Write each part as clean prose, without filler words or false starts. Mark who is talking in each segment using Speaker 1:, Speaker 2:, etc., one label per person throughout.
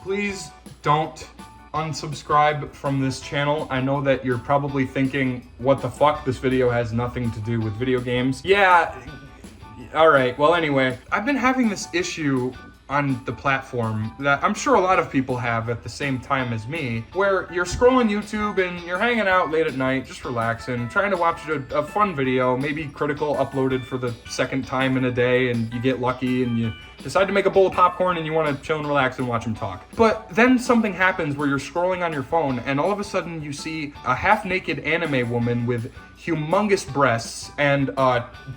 Speaker 1: please don't unsubscribe from this channel. I know that you're probably thinking, what the fuck? This video has nothing to do with video games. Yeah, alright, well anyway, I've been having this issue on the platform that I'm sure a lot of people have at the same time as me, where you're scrolling YouTube and you're hanging out late at night, just relaxing, trying to watch a fun video, maybe critical uploaded for the second time in a day, and you get lucky and you decide to make a bowl of popcorn and you want to chill and relax and watch him talk. But then something happens where you're scrolling on your phone and all of a sudden you see a half-naked anime woman with humongous breasts and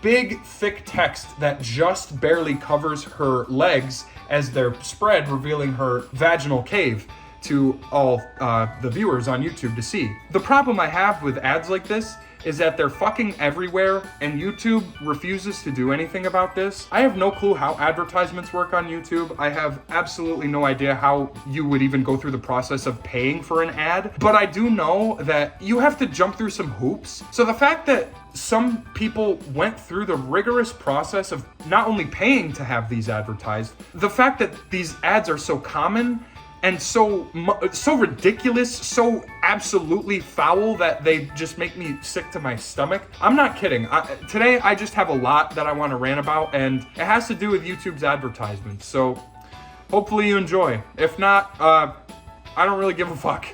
Speaker 1: big, thick text that just barely covers her legs as they're spread, revealing her vaginal cave to all the viewers on YouTube to see. The problem I have with ads like this is that they're fucking everywhere, and YouTube refuses to do anything about this. I have no clue how advertisements work on YouTube. I have absolutely no idea how you would even go through the process of paying for an ad, but I do know that you have to jump through some hoops. So the fact that some people went through the rigorous process of not only paying to have these advertised, the fact that these ads are so common and so ridiculous, so absolutely foul that they just make me sick to my stomach. I'm not kidding. Today I just have a lot that I want to rant about, and it has to do with YouTube's advertisements. So hopefully you enjoy. If not, I don't really give a fuck.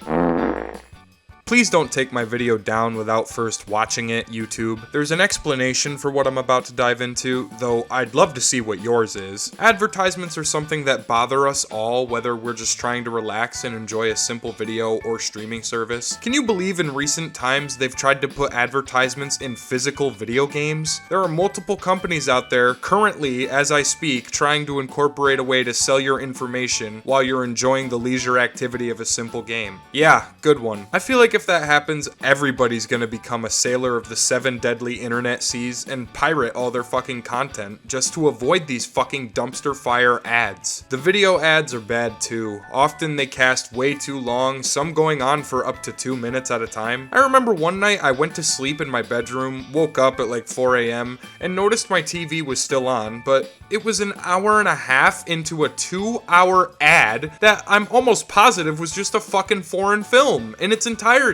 Speaker 1: Please don't take my video down without first watching it, YouTube. There's an explanation for what I'm about to dive into, though I'd love to see what yours is. Advertisements are something that bother us all, whether we're just trying to relax and enjoy a simple video or streaming service. Can you believe in recent times they've tried to put advertisements in physical video games? There are multiple companies out there currently, as I speak, trying to incorporate a way to sell your information while you're enjoying the leisure activity of a simple game. Yeah, good one. I feel like if that happens, everybody's gonna become a sailor of the 7 deadly internet seas and pirate all their fucking content just to avoid these fucking dumpster fire ads. The video ads are bad too. Often they cast way too long, some going on for up to 2 minutes at a time. I remember one night I went to sleep in my bedroom, woke up at like 4 a.m. and noticed my TV was still on, but it was an hour and a half into a 2-hour ad that I'm almost positive was just a fucking foreign film in its entirety.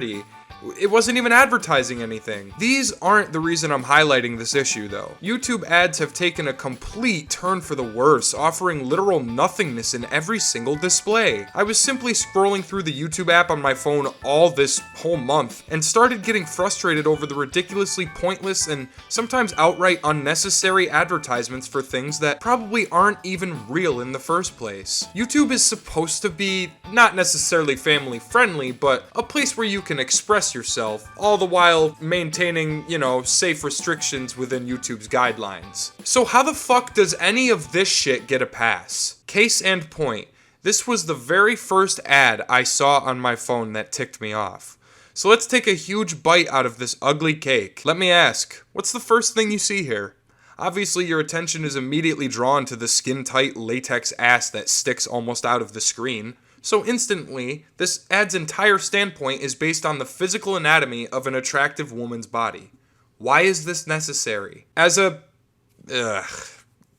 Speaker 1: It wasn't even advertising anything. These aren't the reason I'm highlighting this issue though. YouTube ads have taken a complete turn for the worse, offering literal nothingness in every single display. I was simply scrolling through the YouTube app on my phone all this whole month and started getting frustrated over the ridiculously pointless and sometimes outright unnecessary advertisements for things that probably aren't even real in the first place. YouTube is supposed to be not necessarily family friendly, but a place where you can express yourself, all the while maintaining, safe restrictions within YouTube's guidelines. So how the fuck does any of this shit get a pass? Case and point, this was the very first ad I saw on my phone that ticked me off. So let's take a huge bite out of this ugly cake. Let me ask, what's the first thing you see here? Obviously your attention is immediately drawn to the skin-tight latex ass that sticks almost out of the screen. So instantly, this ad's entire standpoint is based on the physical anatomy of an attractive woman's body. Why is this necessary? As a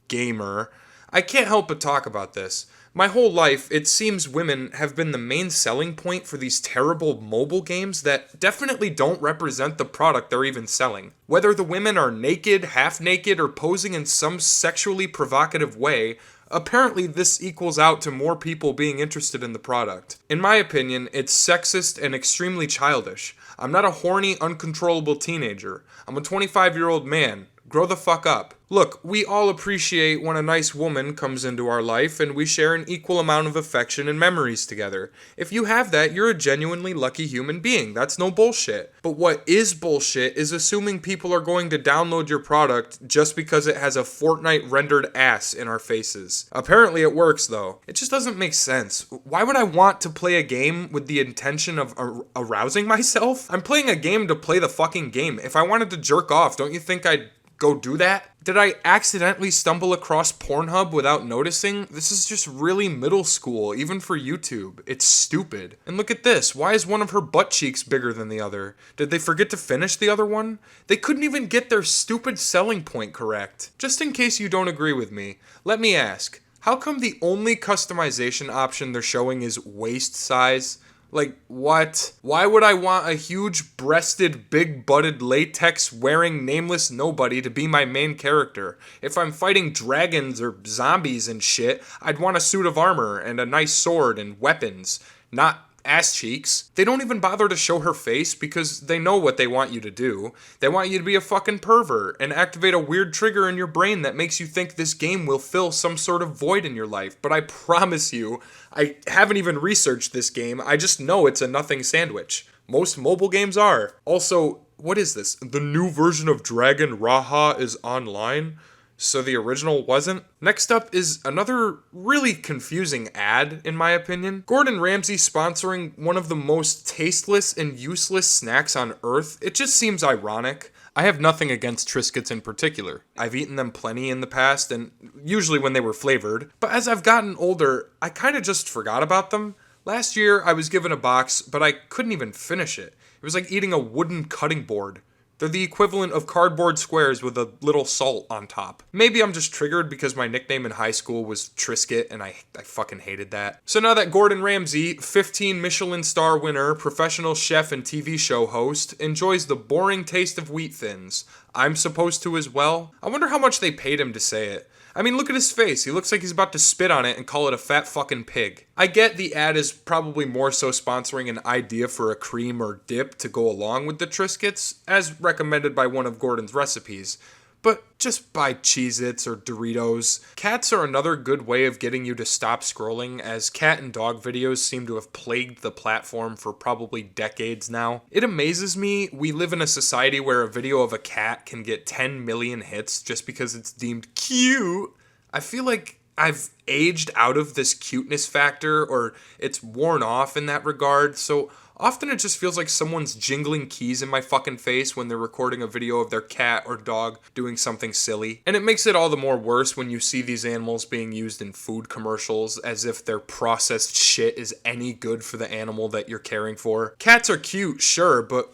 Speaker 1: gamer, I can't help but talk about this. My whole life, it seems women have been the main selling point for these terrible mobile games that definitely don't represent the product they're even selling. Whether the women are naked, half-naked, or posing in some sexually provocative way, apparently this equals out to more people being interested in the product. In my opinion, it's sexist and extremely childish. I'm not a horny, uncontrollable teenager. I'm a 25-year-old man. Grow the fuck up. Look, we all appreciate when a nice woman comes into our life and we share an equal amount of affection and memories together. If you have that, you're a genuinely lucky human being. That's no bullshit. But what is bullshit is assuming people are going to download your product just because it has a Fortnite rendered ass in our faces. Apparently it works though. It just doesn't make sense. Why would I want to play a game with the intention of arousing myself? I'm playing a game to play the fucking game. If I wanted to jerk off, don't you think I'd go do that? Did I accidentally stumble across Pornhub without noticing? This is just really middle school, even for YouTube. It's stupid. And look at this. Why is one of her butt cheeks bigger than the other? Did they forget to finish the other one? They couldn't even get their stupid selling point correct. Just in case you don't agree with me, let me ask. How come the only customization option they're showing is waist size? Like, what? Why would I want a huge-breasted, big-butted, latex-wearing nameless nobody to be my main character? If I'm fighting dragons or zombies and shit, I'd want a suit of armor and a nice sword and weapons, not ass cheeks. They don't even bother to show her face because they know what they want you to do. They want you to be a fucking pervert and activate a weird trigger in your brain that makes you think this game will fill some sort of void in your life. But I promise you, I haven't even researched this game. I just know it's a nothing sandwich. Most mobile games are. Also, what is this? The new version of Dragon Raha is online? So the original wasn't? Next up is another really confusing ad, in my opinion. Gordon Ramsay sponsoring one of the most tasteless and useless snacks on earth. It just seems ironic. I have nothing against Triscuits in particular. I've eaten them plenty in the past, and usually when they were flavored. But as I've gotten older, I kind of just forgot about them. Last year, I was given a box, but I couldn't even finish it. It was like eating a wooden cutting board. They're the equivalent of cardboard squares with a little salt on top. Maybe I'm just triggered because my nickname in high school was Triscuit and I fucking hated that. So now that Gordon Ramsay, 15 Michelin star winner, professional chef and TV show host, enjoys the boring taste of wheat thins, I'm supposed to as well? I wonder how much they paid him to say it. I mean, look at his face. He looks like he's about to spit on it and call it a fat fucking pig. I get the ad is probably more so sponsoring an idea for a cream or dip to go along with the Triscuits, as recommended by one of Gordon's recipes. But just buy Cheez-Its or Doritos. Cats are another good way of getting you to stop scrolling, as cat and dog videos seem to have plagued the platform for probably decades now. It amazes me we live in a society where a video of a cat can get 10 million hits just because it's deemed cute. I feel like I've aged out of this cuteness factor, or it's worn off in that regard, so often it just feels like someone's jingling keys in my fucking face when they're recording a video of their cat or dog doing something silly. And it makes it all the more worse when you see these animals being used in food commercials as if their processed shit is any good for the animal that you're caring for. Cats are cute, sure, but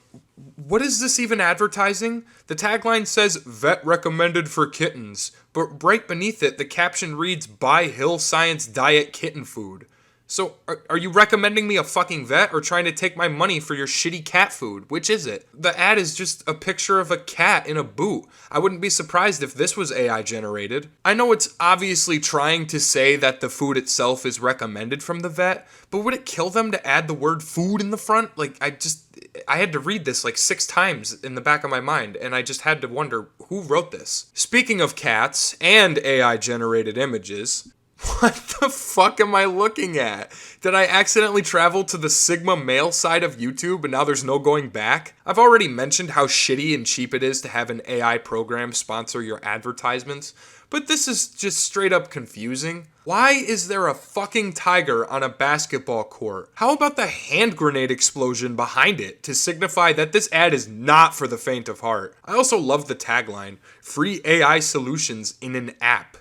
Speaker 1: what is this even advertising? The tagline says, "Vet recommended for kittens," but right beneath it, the caption reads, "Buy Hill Science Diet Kitten Food." So, are you recommending me a fucking vet or trying to take my money for your shitty cat food? Which is it? The ad is just a picture of a cat in a boot. I wouldn't be surprised if this was AI generated. I know it's obviously trying to say that the food itself is recommended from the vet, but would it kill them to add the word food in the front? Like, I had to read this like 6 times in the back of my mind, and I just had to wonder, who wrote this? Speaking of cats and AI generated images, what the fuck am I looking at? Did I accidentally travel to the Sigma male side of YouTube and now there's no going back? I've already mentioned how shitty and cheap it is to have an AI program sponsor your advertisements, but this is just straight up confusing. Why is there a fucking tiger on a basketball court? How about the hand grenade explosion behind it to signify that this ad is not for the faint of heart? I also love the tagline, "Free AI solutions in an app."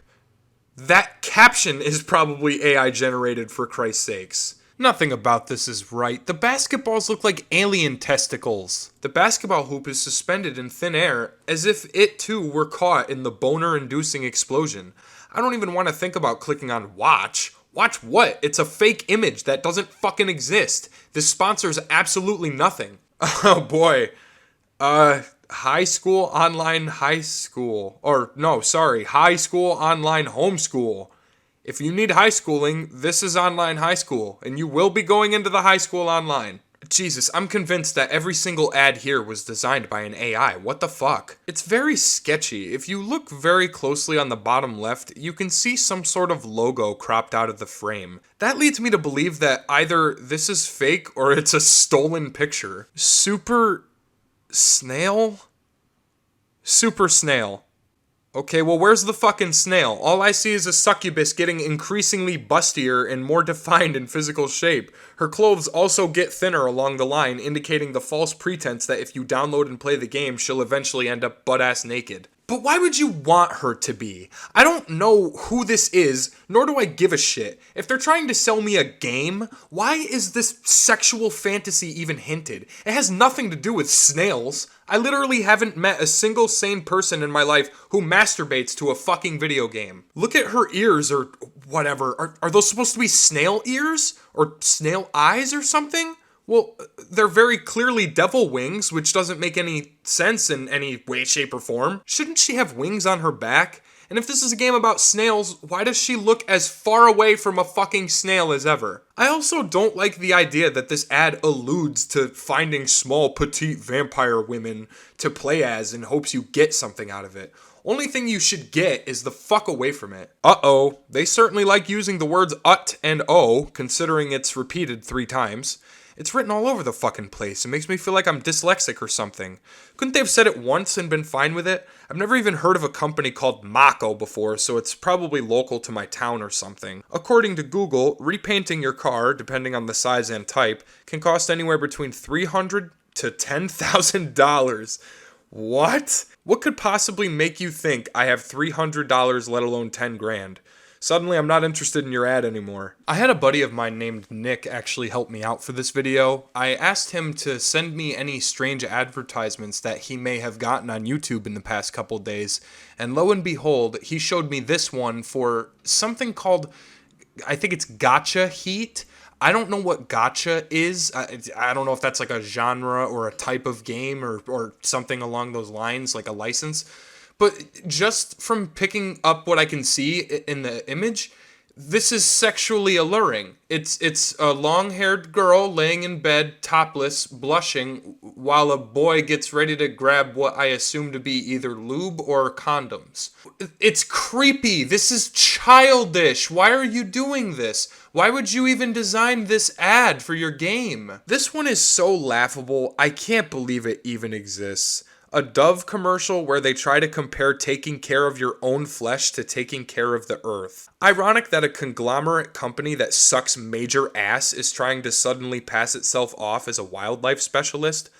Speaker 1: That caption is probably AI generated, for Christ's sakes. Nothing about this is right. The basketballs look like alien testicles. The basketball hoop is suspended in thin air as if it too were caught in the boner-inducing explosion. I don't even want to think about clicking on watch. Watch what? It's a fake image that doesn't fucking exist. This sponsors absolutely nothing. Oh boy. High school online high school. High school online homeschool. If you need high schooling, this is online high school, and you will be going into the high school online. Jesus, I'm convinced that every single ad here was designed by an AI. What the fuck? It's very sketchy. If you look very closely on the bottom left, you can see some sort of logo cropped out of the frame. That leads me to believe that either this is fake or it's a stolen picture. Super snail? Super snail. Okay, well, where's the fucking snail? All I see is a succubus getting increasingly bustier and more defined in physical shape. Her clothes also get thinner along the line, indicating the false pretense that if you download and play the game, she'll eventually end up butt-ass naked. But why would you want her to be? I don't know who this is, nor do I give a shit. If they're trying to sell me a game, why is this sexual fantasy even hinted? It has nothing to do with snails. I literally haven't met a single sane person in my life who masturbates to a fucking video game. Look at her ears, or
Speaker 2: whatever. Are those supposed to be snail ears? Or snail eyes or something? Well, they're very clearly devil wings, which doesn't make any sense in any way, shape, or form. Shouldn't she have wings on her back? And if this is a game about snails, why does she look as far away from a fucking snail as ever? I also don't like the idea that this ad alludes to finding small, petite vampire women to play as in hopes you get something out of it. Only thing you should get is the fuck away from it. Uh-oh, they certainly like using the words ut and oh, considering it's repeated 3 times. It's written all over the fucking place. It makes me feel like I'm dyslexic or something. Couldn't they have said it once and been fine with it? I've never even heard of a company called Mako before, so it's probably local to my town or something. According to Google, repainting your car, depending on the size and type, can cost anywhere between $300 to $10,000. What? What could possibly make you think I have $300, let alone 10 grand? Suddenly, I'm not interested in your ad anymore. I had a buddy of mine named Nick actually help me out for this video. I asked him to send me any strange advertisements that he may have gotten on YouTube in the past couple days, and lo and behold, he showed me this one for something called, I think it's Gacha Heat. I don't know what gacha is. I don't know if that's like a genre or a type of game or something along those lines, like a license. But just from picking up what I can see in the image, this is sexually alluring. It's a long-haired girl laying in bed, topless, blushing, while a boy gets ready to grab what I assume to be either lube or condoms. It's creepy. This is childish. Why are you doing this? Why would you even design this ad for your game? This one is so laughable, I can't believe it even exists. A Dove commercial where they try to compare taking care of your own flesh to taking care of the earth. Ironic that a conglomerate company that sucks major ass is trying to suddenly pass itself off as a wildlife specialist.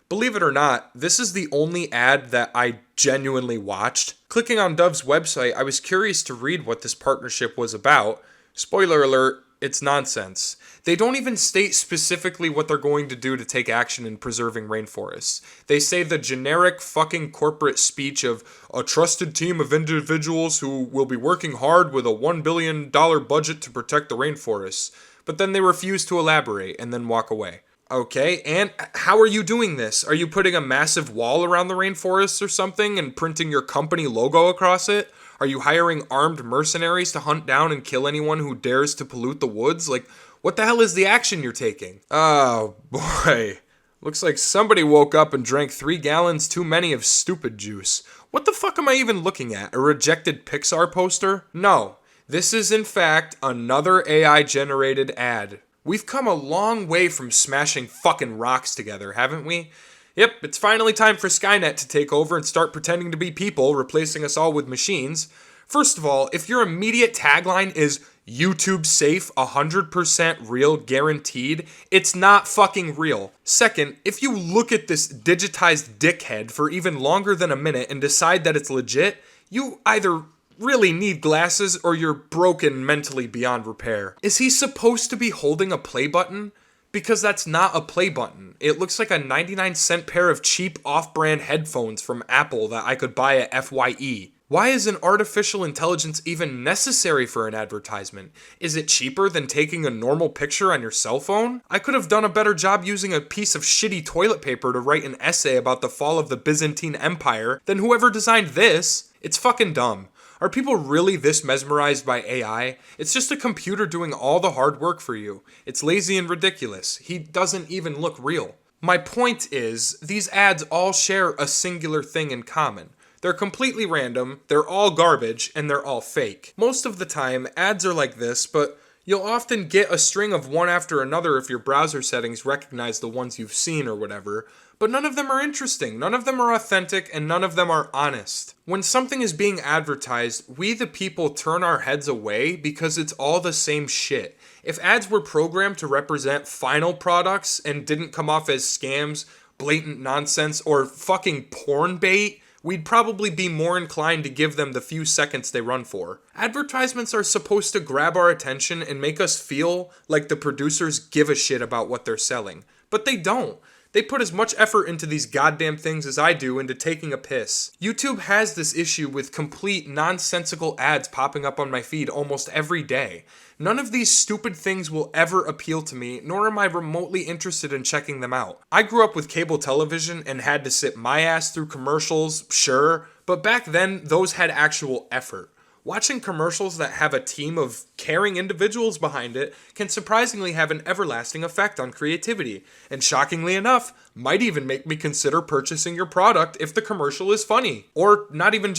Speaker 2: Believe it or not, this is the only ad that I genuinely watched. Clicking on Dove's website, I was curious to read what this partnership was about. Spoiler alert, it's nonsense. They don't even state specifically what they're going to do to take action in preserving rainforests. They say the generic fucking corporate speech of a trusted team of individuals who will be working hard with a $1 billion budget to protect the rainforests. But then they refuse to elaborate and then walk away. Okay, and how are you doing this? Are you putting a massive wall around the rainforests or something and printing your company logo across it? Are you hiring armed mercenaries to hunt down and kill anyone who dares to pollute the woods? Like, what the hell is the action you're taking? Oh, boy. Looks like somebody woke up and drank 3 gallons too many of stupid juice. What the fuck am I even looking at? A rejected Pixar poster? No. This is, in fact, another AI-generated ad. We've come a long way from smashing fucking rocks together, haven't we? Yep, it's finally time for Skynet to take over and start pretending to be people, replacing us all with machines. First of all, if your immediate tagline is YouTube safe, 100% real, guaranteed, it's not fucking real. Second, if you look at this digitized dickhead for even longer than a minute and decide that it's legit, you either really need glasses or you're broken mentally beyond repair. Is he supposed to be holding a play button? Because that's not a play button. It looks like a 99-cent pair of cheap off-brand headphones from Apple that I could buy at FYE. Why is an artificial intelligence even necessary for an advertisement? Is it cheaper than taking a normal picture on your cell phone? I could have done a better job using a piece of shitty toilet paper to write an essay about the fall of the Byzantine Empire than whoever designed this. It's fucking dumb. Are people really this mesmerized by AI? It's just a computer doing all the hard work for you. It's lazy and ridiculous. He doesn't even look real. My point is, these ads all share a singular thing in common. They're completely random, they're all garbage, and they're all fake. Most of the time, ads are like this, but you'll often get a string of one after another if your browser settings recognize the ones you've seen or whatever. But none of them are interesting, none of them are authentic, and none of them are honest. When something is being advertised, we the people turn our heads away because it's all the same shit. If ads were programmed to represent final products and didn't come off as scams, blatant nonsense, or fucking porn bait, we'd probably be more inclined to give them the few seconds they run for. Advertisements are supposed to grab our attention and make us feel like the producers give a shit about what they're selling. But they don't. They put as much effort into these goddamn things as I do into taking a piss. YouTube has this issue with complete nonsensical ads popping up on my feed almost every day. None of these stupid things will ever appeal to me, nor am I remotely interested in checking them out. I grew up with cable television and had to sit my ass through commercials, sure, but back then those had actual effort. Watching commercials that have a team of caring individuals behind it can surprisingly have an everlasting effect on creativity, and shockingly enough, might even make me consider purchasing your product if the commercial is funny. Or not even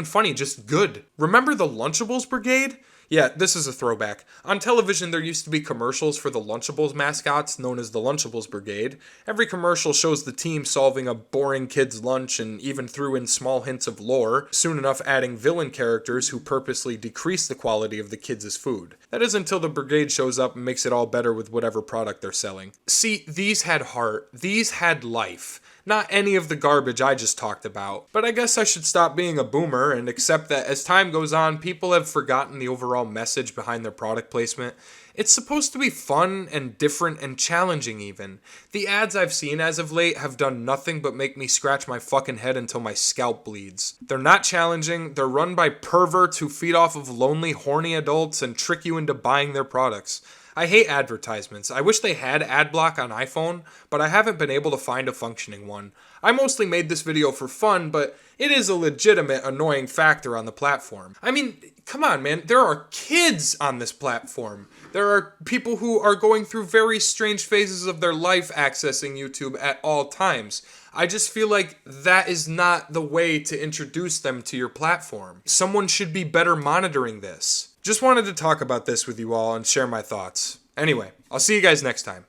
Speaker 2: funny, just good. Remember the Lunchables Brigade? Yeah, this is a throwback. On television, there used to be commercials for the Lunchables mascots, known as the Lunchables Brigade. Every commercial shows the team solving a boring kid's lunch and even threw in small hints of lore, soon enough adding villain characters who purposely decrease the quality of the kids' food. That is until the brigade shows up and makes it all better with whatever product they're selling. See, these had heart. These had life. Not any of the garbage I just talked about. But I guess I should stop being a boomer and accept that as time goes on, people have forgotten the overall message behind their product placement. It's supposed to be fun and different and challenging even. The ads I've seen as of late have done nothing but make me scratch my fucking head until my scalp bleeds. They're not challenging, they're run by perverts who feed off of lonely, horny adults and trick you into buying their products. I hate advertisements. I wish they had adblock on iPhone, but I haven't been able to find a functioning one. I mostly made this video for fun, but it is a legitimate annoying factor on the platform. I mean, come on, man. There are kids on this platform. There are people who are going through very strange phases of their life accessing YouTube at all times. I just feel like that is not the way to introduce them to your platform. Someone should be better monitoring this. Just wanted to talk about this with you all and share my thoughts. Anyway, I'll see you guys next time.